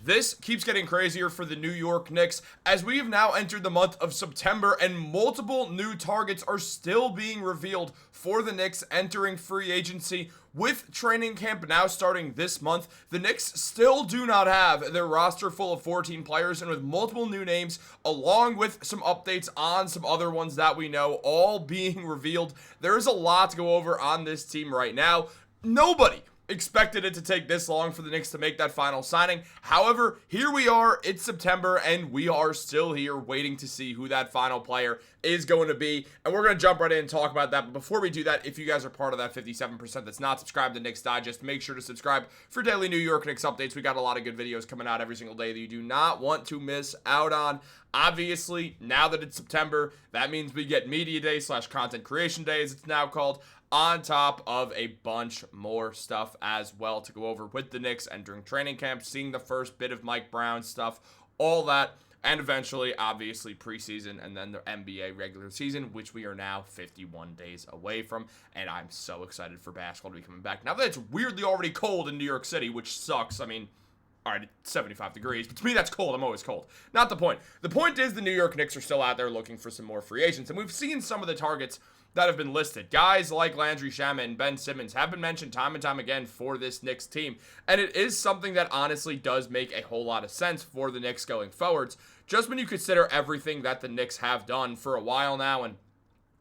This keeps getting crazier for the New York Knicks as we have now entered the month of September and multiple new targets are still being revealed for the Knicks entering free agency. With training camp now starting this month, the Knicks still do not have their roster full of 14 players, and with multiple new names along with some updates on some other ones that we know all being revealed, there is a lot to go over on this team right now. Nobody expected it to take this long for the Knicks to make that final signing. However, here we are, it's September, and we are still here waiting to see who that final player is going to be. And we're going to jump right in and talk about that. But before we do that, if you guys are part of that 57% that's not subscribed to Knicks Digest, make sure to subscribe for daily New York Knicks updates. We got a lot of good videos coming out every single day that you do not want to miss out on. Obviously, now that it's September, that means we get Media Day / Content Creation Day, as it's now called, on top of a bunch more stuff as well to go over with the Knicks entering training camp, seeing the first bit of Mike Brown stuff, all that, and eventually, obviously, preseason and then the NBA regular season, which we are now 51 days away from, and I'm so excited for basketball to be coming back. Now that it's weirdly already cold in New York City, which sucks. I mean, all right, it's 75 degrees, but to me that's cold. I'm always cold. Not the point. The point is the New York Knicks are still out there looking for some more free agents, and we've seen some of the targets that have been listed. Guys like Landry Shamet and Ben Simmons have been mentioned time and time again for this Knicks team, and it is something that honestly does make a whole lot of sense for the Knicks going forwards, just when you consider everything that the Knicks have done for a while now, and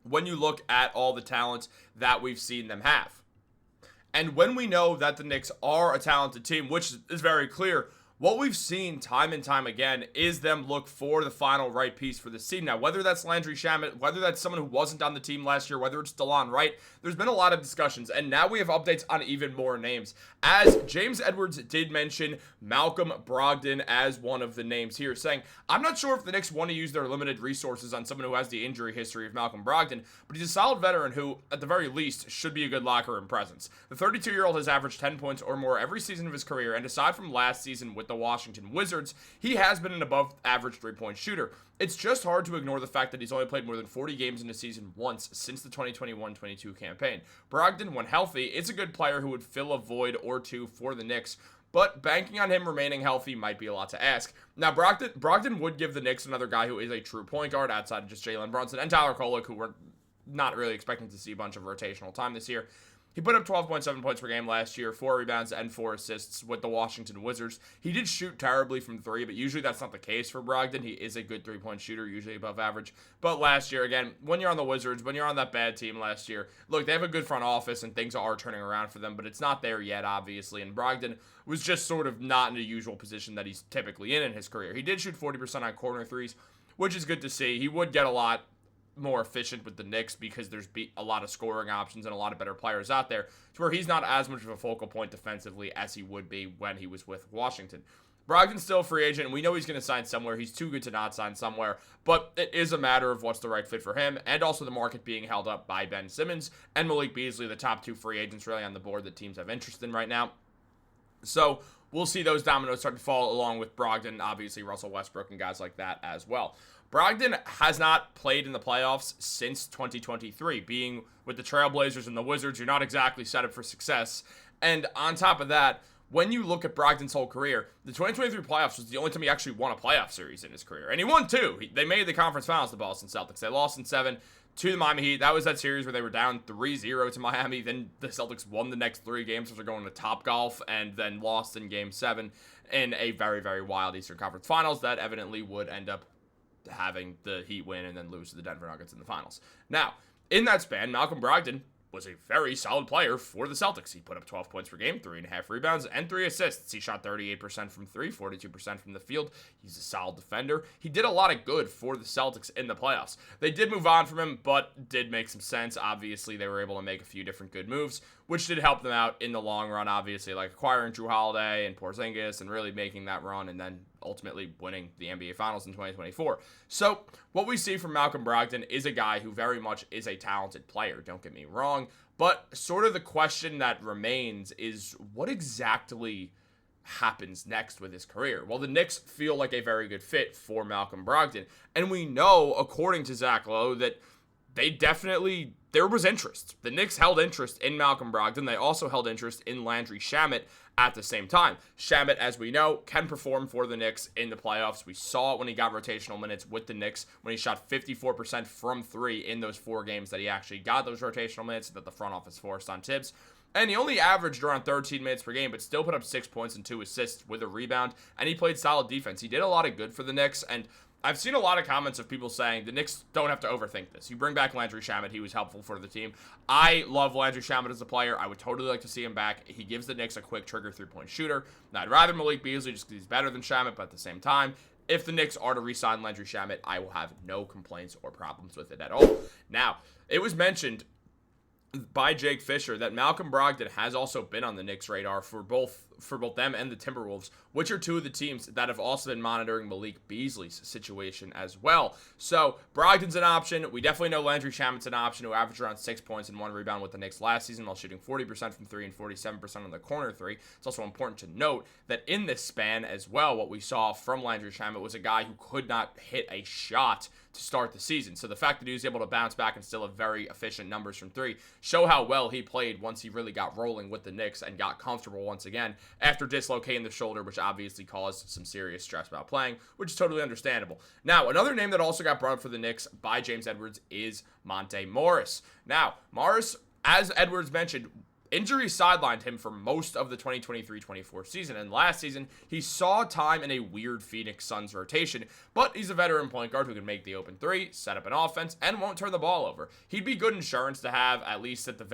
when you look at all the talent that we've seen them have. And when we know that the Knicks are a talented team, which is very clear, what we've seen time and time again is them look for the final right piece for this team. Now, whether that's Landry Shamet, whether that's someone who wasn't on the team last year, whether it's DeLon Wright, there's been a lot of discussions, and now we have updates on even more names. As James Edwards did mention Malcolm Brogdon as one of the names here, saying, I'm not sure if the Knicks want to use their limited resources on someone who has the injury history of Malcolm Brogdon, but he's a solid veteran who, at the very least, should be a good locker room presence. The 32-year-old has averaged 10 points or more every season of his career, and aside from last season with the Washington Wizards, he has been an above average three-point shooter. It's just hard to ignore the fact that he's only played more than 40 games in a season once since the 2021-22 campaign. Brogdon, when healthy, is a good player who would fill a void or two for the Knicks, but banking on him remaining healthy might be a lot to ask. Now, Brogdon would give the Knicks another guy who is a true point guard outside of just Jalen Brunson and Tyler Kolek, who we're not really expecting to see a bunch of rotational time this year. He put up 12.7 points per game last year, 4 rebounds and 4 assists with the Washington Wizards. He did shoot terribly from 3, but usually that's not the case for Brogdon. He is a good three-point shooter, usually above average. But last year, again, when you're on the Wizards, when you're on that bad team last year, look, they have a good front office and things are turning around for them, but it's not there yet, obviously. And Brogdon was just sort of not in the usual position that he's typically in his career. He did shoot 40% on corner threes, which is good to see. He would get a lot more efficient with the Knicks because there's a lot of scoring options and a lot of better players out there to where he's not as much of a focal point defensively as he would be when he was with Washington. Brogdon's still a free agent, and we know he's going to sign somewhere. He's too good to not sign somewhere, but it is a matter of what's the right fit for him, and also the market being held up by Ben Simmons and Malik Beasley, the top 2 free agents really on the board that teams have interest in right now. So we'll see those dominoes start to fall along with Brogdon, obviously Russell Westbrook and guys like that as well. Brogdon has not played in the playoffs since 2023. Being with the Trailblazers and the Wizards, you're not exactly set up for success. And on top of that, when you look at Brogdon's whole career, the 2023 playoffs was the only time he actually won a playoff series in his career. And he won 2. They made the conference finals, the Boston Celtics. They lost in 7 to the Miami Heat. That was that series where they were down 3-0 to Miami. Then the Celtics won the next 3 games, which are going to Topgolf, and then lost in Game 7 in a very, very wild Eastern Conference Finals that evidently would end up having the Heat win and then lose to the Denver Nuggets in the finals. Now, in that span, Malcolm Brogdon was a very solid player for the Celtics. He put up 12 points per game, 3.5 rebounds, and 3 assists. He shot 38% from 3, 42% from the field. He's a solid defender. He did a lot of good for the Celtics in the playoffs. They did move on from him, but did make some sense. Obviously, they were able to make a few different good moves, which did help them out in the long run, obviously, like acquiring Drew Holiday and Porzingis and really making that run and then ultimately winning the NBA Finals in 2024. So what we see from Malcolm Brogdon is a guy who very much is a talented player, don't get me wrong, but sort of the question that remains is what exactly happens next with his career? Well, the Knicks feel like a very good fit for Malcolm Brogdon, and we know, according to Zach Lowe, that there was interest. The Knicks held interest in Malcolm Brogdon. They also held interest in Landry Shamet at the same time. Shamet, as we know, can perform for the Knicks in the playoffs. We saw it when he got rotational minutes with the Knicks, when he shot 54% from three in those 4 games that he actually got those rotational minutes that the front office forced on Tibbs. And he only averaged around 13 minutes per game, but still put up 6 points and 2 assists with a rebound, and he played solid defense. He did a lot of good for the Knicks, and I've seen a lot of comments of people saying the Knicks don't have to overthink this. You bring back Landry Shamet, he was helpful for the team. I love Landry Shamet as a player. I would totally like to see him back. He gives the Knicks a quick trigger 3-point shooter. Now, I'd rather Malik Beasley just because he's better than Shamet, but at the same time, if the Knicks are to re-sign Landry Shamet, I will have no complaints or problems with it at all. Now, it was mentioned by Jake Fisher that Malcolm Brogdon has also been on the Knicks' radar for both them and the Timberwolves, which are 2 of the teams that have also been monitoring Malik Beasley's situation as well. So Brogdon's an option. We definitely know Landry Shamet's an option, who averaged around 6 points and 1 rebound with the Knicks last season while shooting 40% from 3 and 47% on the corner 3. It's also important to note that in this span as well, what we saw from Landry Shamet was a guy who could not hit a shot to start the season. So the fact that he was able to bounce back and still have very efficient numbers from 3 show how well he played once he really got rolling with the Knicks and got comfortable once again after dislocating the shoulder, which obviously caused some serious stress about playing, which is totally understandable. Now, another name that also got brought up for the Knicks by James Edwards is Monte Morris. Now, Morris, as Edwards mentioned, injury sidelined him for most of the 2023-24 season, and last season, he saw time in a weird Phoenix Suns rotation, but he's a veteran point guard who can make the open 3, set up an offense, and won't turn the ball over. He'd be good insurance to have, at least at the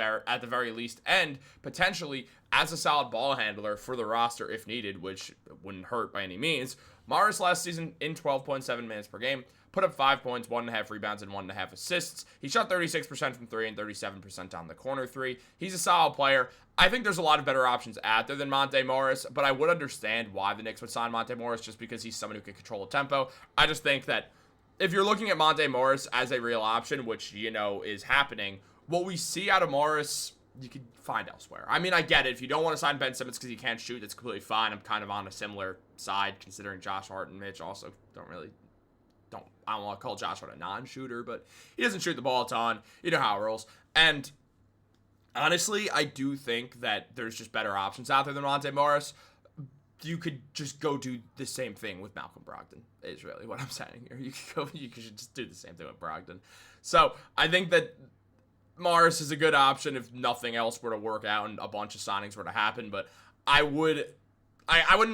very least, and potentially as a solid ball handler for the roster if needed, which wouldn't hurt by any means. Morris last season in 12.7 minutes per game, put up 5 points, 1.5 rebounds, and 1.5 assists. He shot 36% from 3 and 37% on the corner 3. He's a solid player. I think there's a lot of better options out there than Monte Morris, but I would understand why the Knicks would sign Monte Morris just because he's someone who can control the tempo. I just think that if you're looking at Monte Morris as a real option, which, is happening, what we see out of Morris, you could find elsewhere. I mean, I get it. If you don't want to sign Ben Simmons because he can't shoot, that's completely fine. I'm kind of on a similar side, considering Josh Hart and Mitch also I don't want to call Josh Hart a non-shooter, but he doesn't shoot the ball a ton. You know how it rolls. And honestly, I do think that there's just better options out there than Monte Morris. You could just go do the same thing with Malcolm Brogdon, is really what I'm saying here. You could just do the same thing with Brogdon. So I think that Morris is a good option if nothing else were to work out and a bunch of signings were to happen, but I wouldn't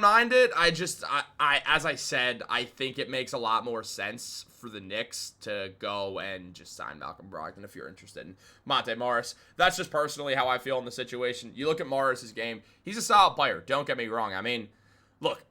mind it. As I said, I think it makes a lot more sense for the Knicks to go and just sign Malcolm Brogdon if you're interested in Monte Morris. That's just personally how I feel in the situation. You look at Morris's game, he's a solid player. Don't get me wrong. I mean, look,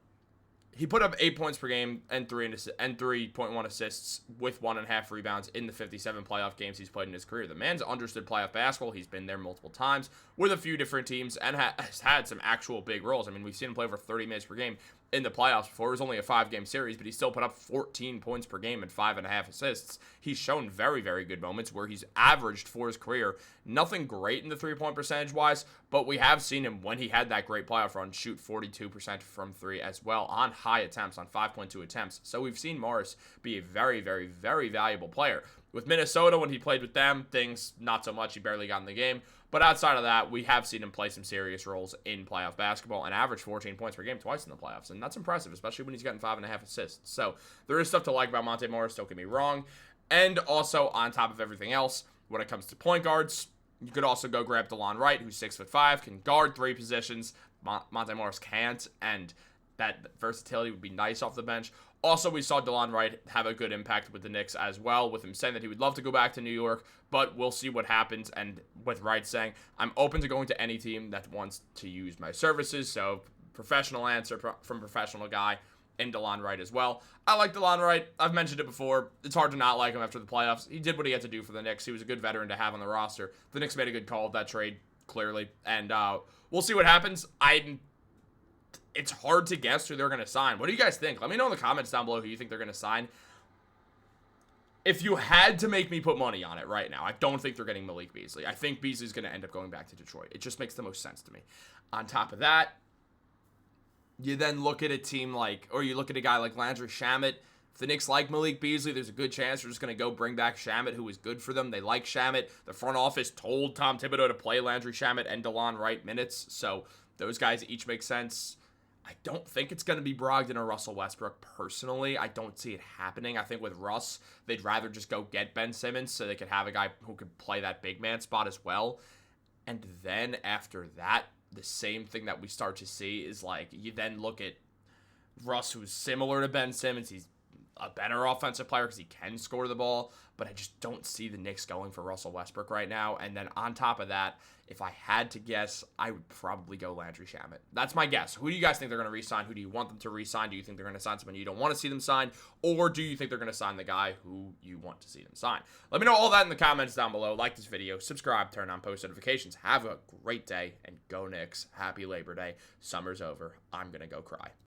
he put up 8 points per game and 3.1 assists with 1.5 rebounds in the 57 playoff games he's played in his career. The man's understood playoff basketball. He's been there multiple times with a few different teams and has had some actual big roles. I mean, we've seen him play over 30 minutes per game in the playoffs before. It was only a 5-game series, but he still put up 14 points per game and 5.5 assists. He's shown very, very good moments where he's averaged for his career. Nothing great in the 3-point percentage-wise, but we have seen him, when he had that great playoff run, shoot 42% from 3 as well on high attempts, on 5.2 attempts. So we've seen Morris be a very, very, very valuable player. With Minnesota, when he played with them, things not so much. He barely got in the game. But outside of that, we have seen him play some serious roles in playoff basketball and average 14 points per game twice in the playoffs. And that's impressive, especially when he's getting 5.5 assists. So there is stuff to like about Monte Morris, don't get me wrong. And also, on top of everything else, when it comes to point guards, you could also go grab DeLon Wright, who's 6'5", can guard 3 positions. Monte Morris can't, and that versatility would be nice off the bench. Also, we saw DeLon Wright have a good impact with the Knicks as well, with him saying that he would love to go back to New York, but we'll see what happens. And with Wright saying, I'm open to going to any team that wants to use my services. So, professional answer from professional guy in DeLon Wright as well. I like DeLon Wright. I've mentioned it before. It's hard to not like him after the playoffs. He did what he had to do for the Knicks. He was a good veteran to have on the roster. The Knicks made a good call with that trade, clearly. And we'll see what happens. It's hard to guess who they're going to sign. What do you guys think? Let me know in the comments down below who you think they're going to sign. If you had to make me put money on it right now, I don't think they're getting Malik Beasley. I think Beasley's going to end up going back to Detroit. It just makes the most sense to me. On top of that, you then look at a team like, or you look at a guy like Landry Shamet. If the Knicks like Malik Beasley, there's a good chance they're just going to go bring back Shamet, who is good for them. They like Shamet. The front office told Tom Thibodeau to play Landry Shamet and DeLon Wright minutes, so those guys each make sense. I don't think it's going to be Brogdon or Russell Westbrook. Personally, I don't see it happening. I think with Russ, they'd rather just go get Ben Simmons so they could have a guy who could play that big man spot as well. And then after that, the same thing that we start to see is like you then look at Russ, who's similar to Ben Simmons. He's a better offensive player because he can score the ball, but I just don't see the Knicks going for Russell Westbrook right now. And then on top of that, if I had to guess, I would probably go Landry Shamet. That's my guess. Who do you guys think they're going to re-sign? Who do you want them to re-sign? Do you think they're going to sign someone you don't want to see them sign? Or do you think they're going to sign the guy who you want to see them sign? Let me know all that in the comments down below. Like this video, subscribe, turn on post notifications. Have a great day, and go Knicks. Happy Labor Day. Summer's over. I'm going to go cry.